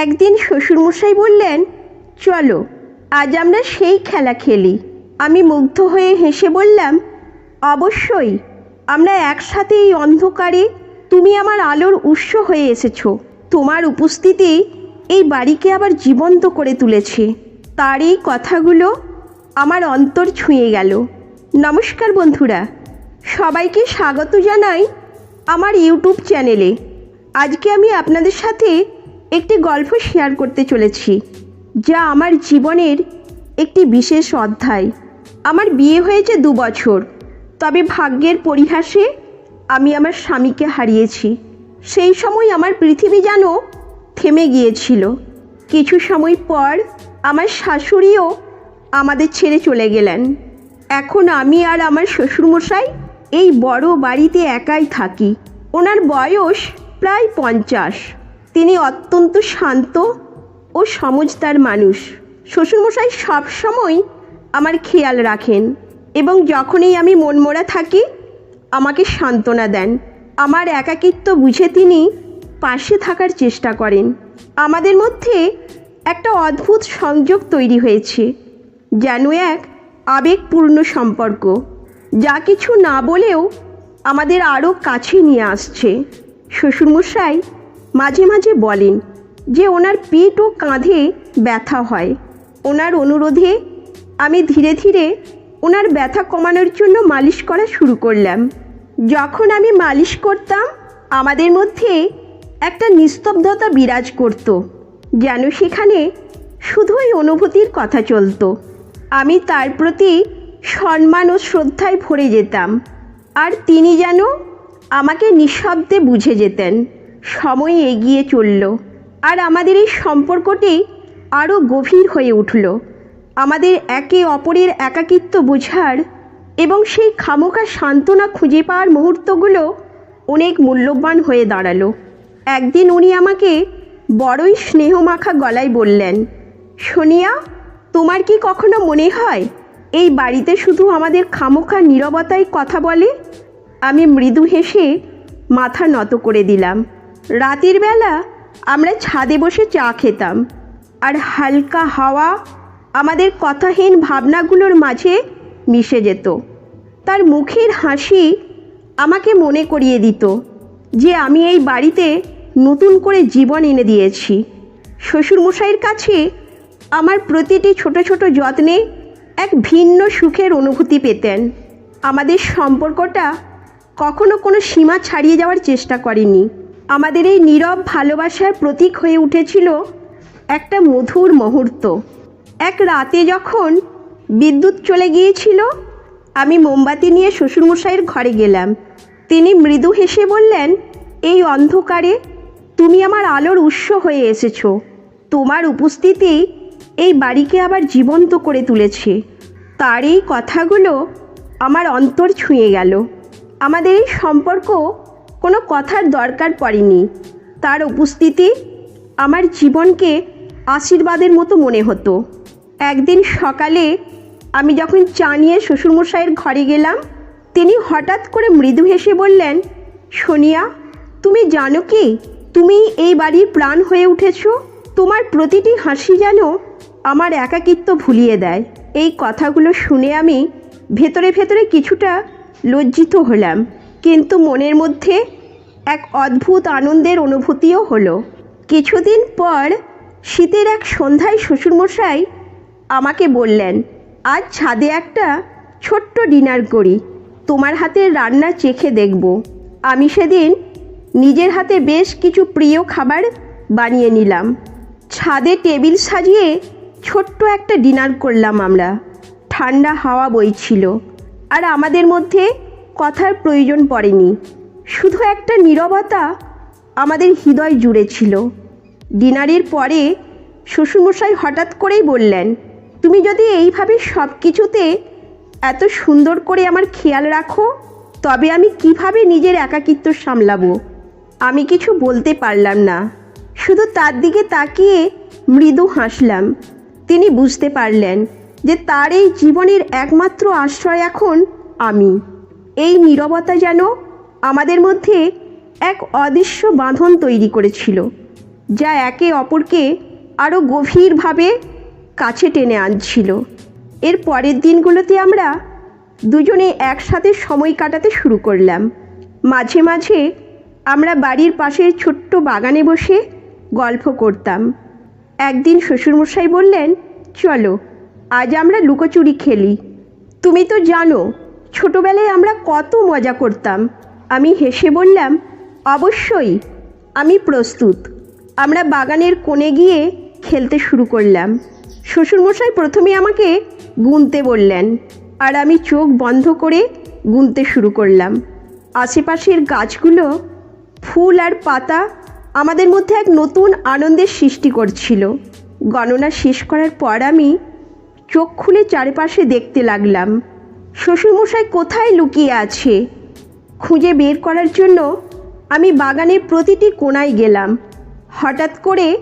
একদিন শ্বশুরমশাই বললেন, চলো আজ আমরা সেই খেলা খেলি। আমি মুগ্ধ হয়ে হেসে বললাম, অবশ্যই। আমরা একসাথে এই অন্ধকারে তুমি আমার আলোর উৎস হয়ে এসেছো। তোমার উপস্থিতি এই বাড়িকে আবার জীবন্ত করে তুলেছে। তার এই কথাগুলো আমার অন্তর ছুঁয়ে গেল। নমস্কার বন্ধুরা, সবাইকে স্বাগত জানাই আমার ইউটিউব চ্যানেলে। আজকে আমি আপনাদের সাথে একটি গল্প শেয়ার করতে চলেছি, যা আমার জীবনের একটি বিশেষ অধ্যায়। আমার বিয়ে হয়েছে 2 বছর, তবে ভাগ্যের পরিহাসে আমি আমার স্বামীকে হারিয়েছি। সেই সময় আমার পৃথিবী যেন থেমে গিয়েছিল। কিছু সময় পর আমার শাশুড়িও আমাদের ছেড়ে চলে গেলেন। এখন আমি আর আমার শ্বশুরমশাই এই বড় বাড়িতে একাই থাকি। ওনার বয়স প্রায় 50। তিনি অত্যন্ত শান্ত ও সমঝদার মানুষ। শ্বশুরমশাই সবসময় আমার খেয়াল রাখেন এবং যখনই আমি মনমরা থাকি আমাকে সান্ত্বনা দেন। আমার একাকিত্ব বুঝে তিনি পাশে থাকার চেষ্টা করেন। আমাদের মধ্যে একটা অদ্ভুত সংযোগ তৈরি হয়েছে, যেন এক আবেগপূর্ণ সম্পর্ক, যা কিছু না বলেও আমাদের আরও কাছে নিয়ে আসছে। শ্বশুরমশাই মাঝে মাঝে বলেন যে ওনার পিঠ ও কাঁধে ব্যথা হয়। ওনার অনুরোধে আমি ধীরে ধীরে ওনার ব্যথা কমানোর জন্য মালিশ করা শুরু করলাম। যখন আমি মালিশ করতাম আমাদের মধ্যে একটা নিস্তব্ধতা বিরাজ করত, যেন সেখানে শুধুই অনুভূতির কথা চলত। আমি তার প্রতি সম্মান ও শ্রদ্ধায় ভরে যেতাম, আর তিনি যেন আমাকে নিঃশব্দে বুঝে যেতেন। সময় এগিয়ে চলল, আর আমাদের এই সম্পর্কটি আরও গভীর হয়ে উঠল। আমাদের একে অপরের একাকিত্ব বোঝার এবং সেই খামোখা সান্ত্বনা খুঁজে পাওয়ার মুহূর্তগুলো অনেক মূল্যবান হয়ে দাঁড়ালো। একদিন উনি আমাকে বড়ই স্নেহমাখা গলায় বললেন, সোনিয়া, তোমার কি কখনো মনে হয় এই বাড়িতে শুধু আমাদের খামোখা নীরবতায় কথা বলে? আমি মৃদু হেসে মাথা নত করে দিলাম। রাতের বেলা আমরা ছাদে বসে চা খেতাম, আর হালকা হাওয়া আমাদের কথাহীন ভাবনাগুলোর মাঝে মিশে যেত। তার মুখের হাসি আমাকে মনে করিয়ে দিত যে আমি এই বাড়িতে নতুন করে জীবন এনে দিয়েছি। শ্বশুরমশাইয়ের কাছে আমার প্রতিটি ছোট ছোট যত্নে এক ভিন্ন সুখের অনুভূতি পেতেন। আমাদের সম্পর্কটা কখনো কোনো সীমা ছাড়িয়ে যাওয়ার চেষ্টা করেনি। আমাদের এই নীরব ভালোবাসার প্রতীক হয়ে উঠেছিল একটা মধুর মুহূর্ত। এক রাতে যখন বিদ্যুৎ চলে গিয়েছিল, আমি মোমবাতি নিয়ে শ্বশুরমশাইয়ের ঘরে গেলাম। তিনি মৃদু হেসে বললেন, এই অন্ধকারে তুমি আমার আলোর উৎস হয়ে এসেছো। তোমার উপস্থিতি এই বাড়িকে আবার জীবন্ত করে তুলেছে। তার এই কথাগুলো আমার অন্তর ছুঁয়ে গেল। আমাদের এই সম্পর্ক কোনো কথার দরকার পড়েনি। তার উপস্থিতি আমার জীবনকে আশীর্বাদের মতো মনে হতো। একদিন সকালে আমি যখন চা নিয়ে শ্বশুরমশাইয়ের ঘরে গেলাম, তিনি হঠাৎ করে মৃদু হেসে বললেন, সোনিয়া, তুমি জানো কি তুমি এই বাড়ির প্রাণ হয়ে উঠেছো? তোমার প্রতিটি হাসি যেন আমার একাকিত্ব ভুলিয়ে দেয়। এই কথাগুলো শুনে আমি ভেতরে ভেতরে কিছুটা লজ্জিত হলাম, কিন্তু মনের মধ্যে এক অদ্ভুত আনন্দের অনুভূতিও হলো। কিছুদিন পর শীতের এক সন্ধ্যায় শ্বশুরমশাই আমাকে বললেন, আজ ছাদে একটা ছোট্ট ডিনার করি, তোমার হাতের রান্না চেখে দেখব। আমি সেদিন নিজের হাতে বেশ কিছু প্রিয় খাবার বানিয়ে নিলাম। ছাদে টেবিল সাজিয়ে ছোট্ট একটা ডিনার করলাম আমরা। ঠান্ডা হাওয়া বইছিল, আর আমাদের মধ্যে কথার প্রয়োজন পড়েনি। শুধু একটা নীরবতা আমাদের হৃদয় জুড়ে ছিল। ডিনারের পরে শ্বশুরমশাই হঠাৎ করেই বললেন, তুমি যদি এইভাবে সব কিছুতে এত সুন্দর করে আমার খেয়াল রাখো, তবে আমি কিভাবে নিজের একাকিত্ব সামলাবো? আমি কিছু বলতে পারলাম না, শুধু তার দিকে তাকিয়ে মৃদু হাসলাম। তিনি বুঝতে পারলেন যে তার এই জীবনের একমাত্র আশ্রয় এখন আমি। এই নীরবতা যেন আমাদের মধ্যে এক অদৃশ্য বাঁধন তৈরি করেছিল। যা একে অপরকে আরও গভীরভাবে কাছে টেনে আনছিল। এর পরের দিনগুলোতে আমরা দুজনে একসাথে সময় কাটাতে শুরু করলাম। মাঝে মাঝে আমরা বাড়ির পাশের ছোট্ট বাগানে বসে গল্প করতাম। একদিন শ্বশুরমশাই বললেন, চলো আজ আমরা লুকোচুরি খেলি। তুমি তো জানো ছোটোবেলায় আমরা কত মজা করতাম। আমি হেসে বললাম, অবশ্যই, আমি প্রস্তুত। আমরা বাগানের কোণে গিয়ে খেলতে শুরু করলাম। শ্বশুরমশাই প্রথমে আমাকে গুনতে বললেন, আর আমি চোখ বন্ধ করে গুনতে শুরু করলাম। আশেপাশের গাছগুলো, ফুল আর পাতা আমাদের মধ্যে এক নতুন আনন্দের সৃষ্টি করছিল। গণনা শেষ করার পর আমি চোখ খুলে চারপাশে দেখতে লাগলাম শ্বশুরমশাই কোথায় লুকিয়ে আছে। খুঁজে বের করার জন্য আমি বাগানের প্রতিটি কোণায় গেলাম। হঠাৎ করে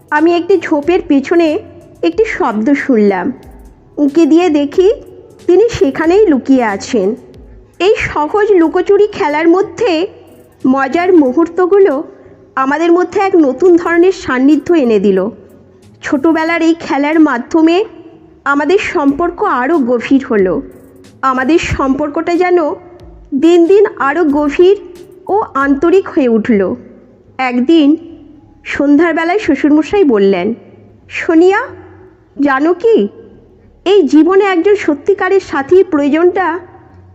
আমি একটি ঝোপের পেছনে একটি শব্দ শুনলাম। উঁকি দিয়ে দেখি তিনি সেখানেই লুকিয়ে আছেন। এই সহজ লুকোচুরি খেলার মধ্যে মজার মুহূর্তগুলো আমাদের মধ্যে এক নতুন ধরনের সান্নিধ্য এনে দিল। ছোটোবেলার এই খেলার মাধ্যমে আমাদের সম্পর্ক আরও গভীর হলো। আমাদের সম্পর্কটা যেন দিন দিন আরও গভীর ও আন্তরিক হয়ে উঠল। একদিন সন্ধ্যার বেলায় শ্বশুরমশাই বললেন, সোনিয়া, জানো কি, এই জীবনে একজন সত্যিকারের সাথীর প্রয়োজনটা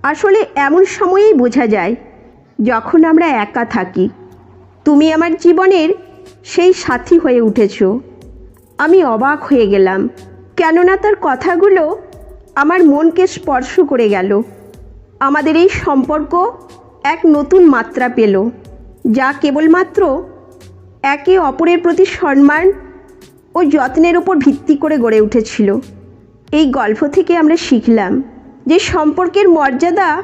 আসলে এমন সময়েই বোঝা যায় যখন আমরা একা থাকি। তুমি আমার জীবনের সেই সাথী হয়ে উঠেছ। আমি অবাক হয়ে গেলাম, কেননা তার কথাগুলো আমার মনকে স্পর্শ করে গেল। আমাদের এই সম্পর্ক এক নতুন মাত্রা পেল, যা কেবলমাত্র একে অপরের প্রতি সম্মান ও যত্নের উপর ভিত্তি করে গড়ে উঠেছিল। এই গল্প থেকে আমরা শিখলাম যে সম্পর্কের মর্যাদা